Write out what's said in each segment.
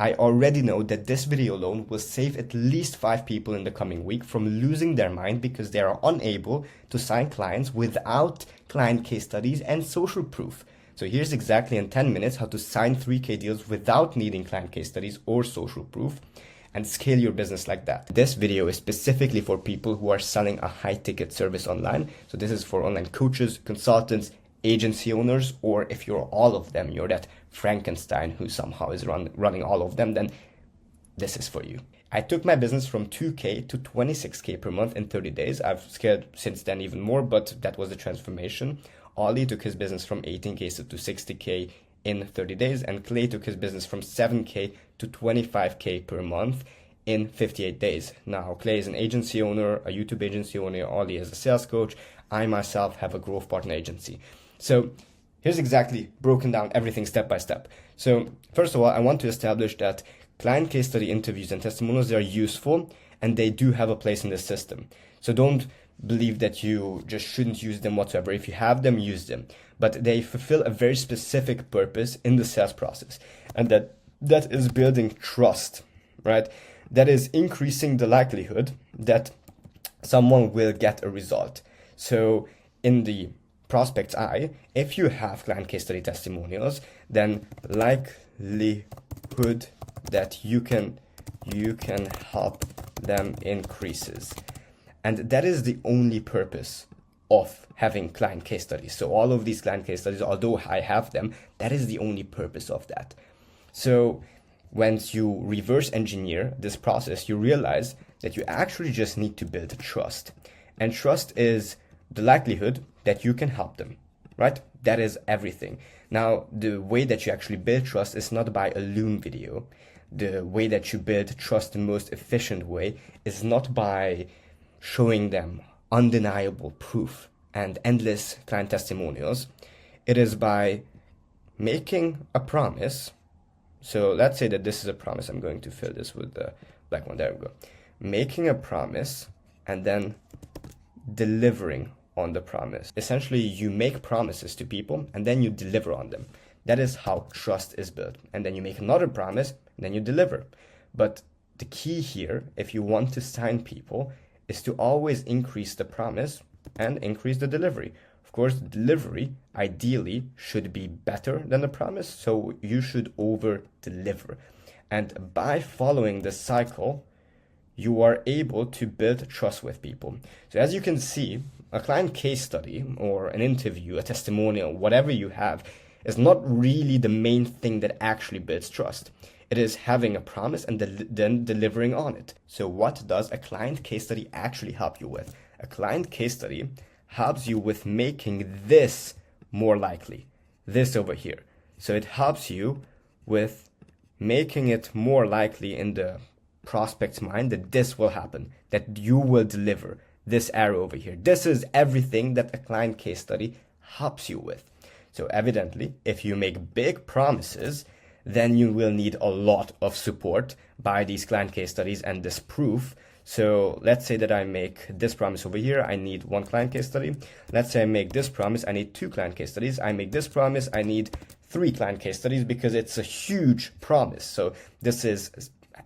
I already know that this video alone will save at least 5 people in the coming week from losing their mind because they are unable to sign clients without client case studies and social proof. So here's exactly in 10 minutes how to sign 3K deals without needing client case studies or social proof and scale your business like that. This video is specifically for people who are selling a high ticket service online. So this is for online coaches, consultants, agency owners, or if you're all of them, you're that Frankenstein who somehow is running all of them, then this is for you. I took my business from 2K to 26K per month in 30 days. I've scaled since then even more, but that was the transformation. Ollie took his business from 18K to 60K in 30 days, and Clay took his business from 7K to 25K per month in 58 days. Now, Clay is an agency owner, a YouTube agency owner, Ollie is a sales coach. I myself have a growth partner agency. So here's exactly broken down everything step by step. So first of all, I want to establish that client case study interviews and testimonials, they are useful and they do have a place in the system. So don't believe that you just shouldn't use them whatsoever. If you have them, use them. But they fulfill a very specific purpose in the sales process. And that is building trust, right? That is increasing the likelihood that someone will get a result. So in the prospect's eye, if you have client case study testimonials, then likelihood that you can help them increases. And that is the only purpose of having client case studies. So all of these client case studies, although I have them, that is the only purpose of that. So once you reverse engineer this process, you realize that you actually just need to build trust. And trust is the likelihood that you can help them, right? That is everything. Now, the way that you actually build trust is not by a Loom video. The way that you build trust in the most efficient way is not by showing them undeniable proof and endless client testimonials. It is by making a promise. So let's say that this is a promise. I'm going to fill this with the black one. There we go. Making a promise and then delivering on the promise. Essentially, you make promises to people and then you deliver on them. That is how trust is built. And then you make another promise and then you deliver. But the key here, if you want to sign people, is to always increase the promise and increase the delivery. Of course, the delivery ideally should be better than the promise, so you should over deliver. And by following this cycle, you are able to build trust with people. So as you can see, a client case study or an interview, a testimonial, whatever you have, is not really the main thing that actually builds trust. It is having a promise and then delivering on it. So what does a client case study actually help you with? A client case study helps you with making this more likely, this over here. So it helps you with making it more likely in the prospect's mind that this will happen, that you will deliver this arrow over here. This is everything that a client case study helps you with. So evidently, if you make big promises, then you will need a lot of support by these client case studies and this proof. So let's say that I make this promise over here, I need 1 client case study. Let's say I make this promise, I need 2 client case studies. I make this promise, I need 3 client case studies because it's a huge promise. So this is,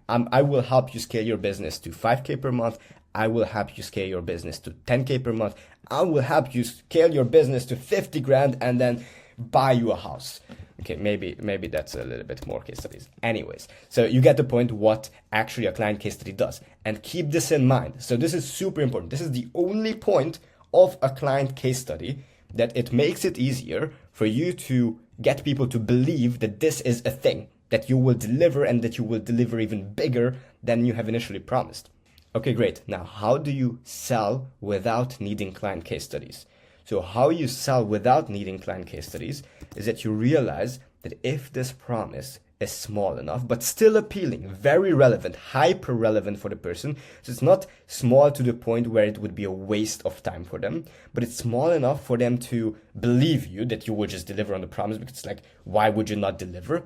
I will help you scale your business to 5K per month. I will help you scale your business to 10K per month. I will help you scale your business to 50 grand and then buy you a house. Okay, maybe that's a little bit more case studies. Anyways, so you get the point what actually a client case study does. And keep this in mind. So this is super important. This is the only point of a client case study, that it makes it easier for you to get people to believe that this is a thing, that you will deliver and that you will deliver even bigger than you have initially promised. Okay, great. Now, how do you sell without needing client case studies? So how you sell without needing client case studies is that you realize that if this promise is small enough, but still appealing, very relevant, hyper relevant for the person, so it's not small to the point where it would be a waste of time for them, but it's small enough for them to believe you that you will just deliver on the promise, because it's like, why would you not deliver?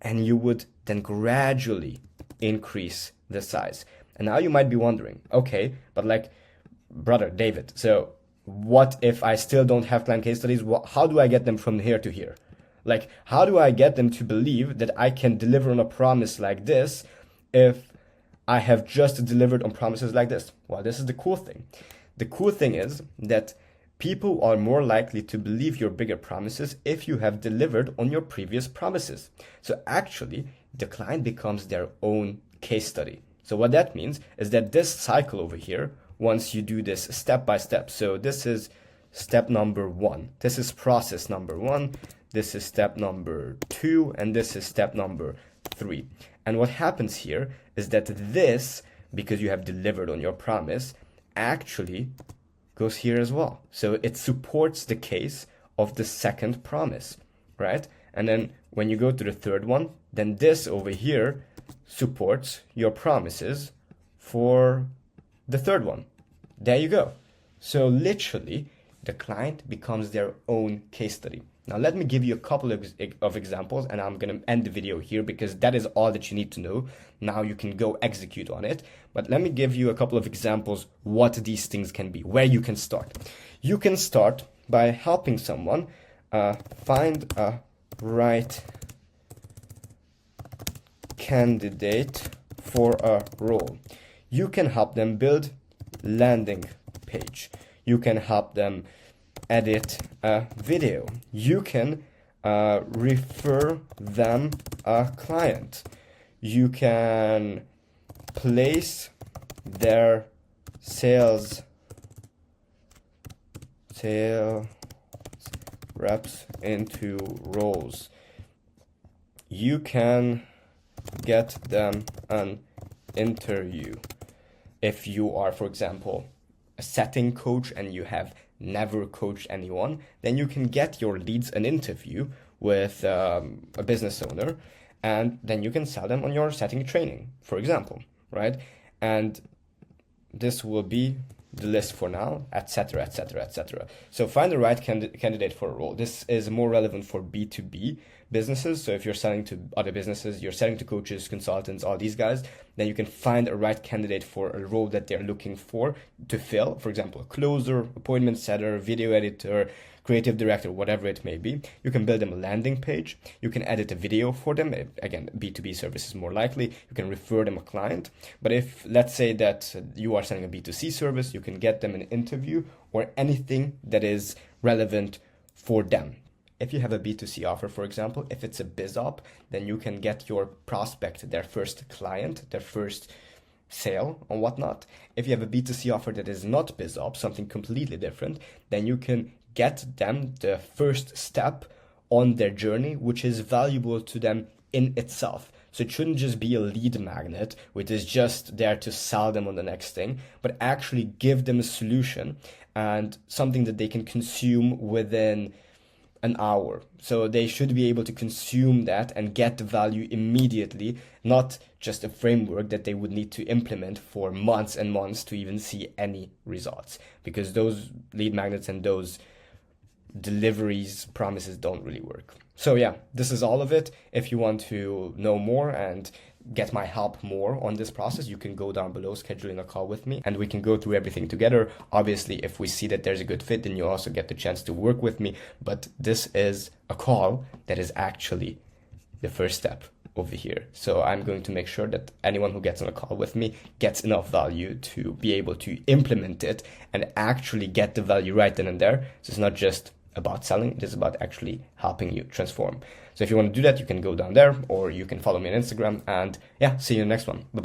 And you would then gradually increase the size. And now you might be wondering, okay, but like, brother David, so what if I still don't have client case studies? How do I get them from here to here? Like, how do I get them to believe that I can deliver on a promise like this if I have just delivered on promises like this? Well, this is the cool thing. The cool thing is that people are more likely to believe your bigger promises if you have delivered on your previous promises. So actually, the client becomes their own case study. So what that means is that this cycle over here, once you do this step by step, so this is step number 1, this is process number 1, this is step number 2, and this is step number 3. And what happens here is that this, because you have delivered on your promise, actually goes here as well. So it supports the case of the second promise, right? And then when you go to the third one, then this over here supports your promises for the third one. There you go. So literally, the client becomes their own case study. Now, let me give you a couple of examples, and I'm going to end the video here because that is all that you need to know. Now you can go execute on it. But let me give you a couple of examples what these things can be, where you can start. You can start by helping someone find a right candidate for a role. You can help them build landing page. You can help them edit a video. You can refer them a client. You can place their sales reps into roles. You can get them an interview. If you are, for example, a setting coach and you have never coached anyone, then you can get your leads an interview with a business owner, and then you can sell them on your setting training, for example, right? And this will be the list for now, etc., etc., etc. So find the right candidate for a role. This is more relevant for B2B businesses. So if you're selling to other businesses, you're selling to coaches, consultants, all these guys, then you can find a right candidate for a role that they're looking for to fill. For example, a closer, appointment setter, video editor, creative director, whatever it may be. You can build them a landing page. You can edit a video for them. Again, B2B service is more likely. You can refer them a client. But if, let's say that you are selling a B2C service, you can get them an interview or anything that is relevant for them. If you have a B2C offer, for example, if it's a biz op, then you can get your prospect their first client, their first sale or whatnot. If you have a B2C offer that is not biz op, something completely different, then you can get them the first step on their journey, which is valuable to them in itself. So it shouldn't just be a lead magnet, which is just there to sell them on the next thing, but actually give them a solution and something that they can consume within an hour. So they should be able to consume that and get the value immediately, not just a framework that they would need to implement for months and months to even see any results, because those lead magnets and those deliveries promises don't really work. So yeah, this is all of it. If you want to know more and get my help more on this process, you can go down below, scheduling a call with me, and we can go through everything together. Obviously, if we see that there's a good fit, then you also get the chance to work with me. But this is a call that is actually the first step over here. So I'm going to make sure that anyone who gets on a call with me gets enough value to be able to implement it and actually get the value right then and there. So it's not just about selling, it is about actually helping you transform. So if you want to do that, you can go down there, or you can follow me on Instagram, and yeah, see you in the next one. Bye bye.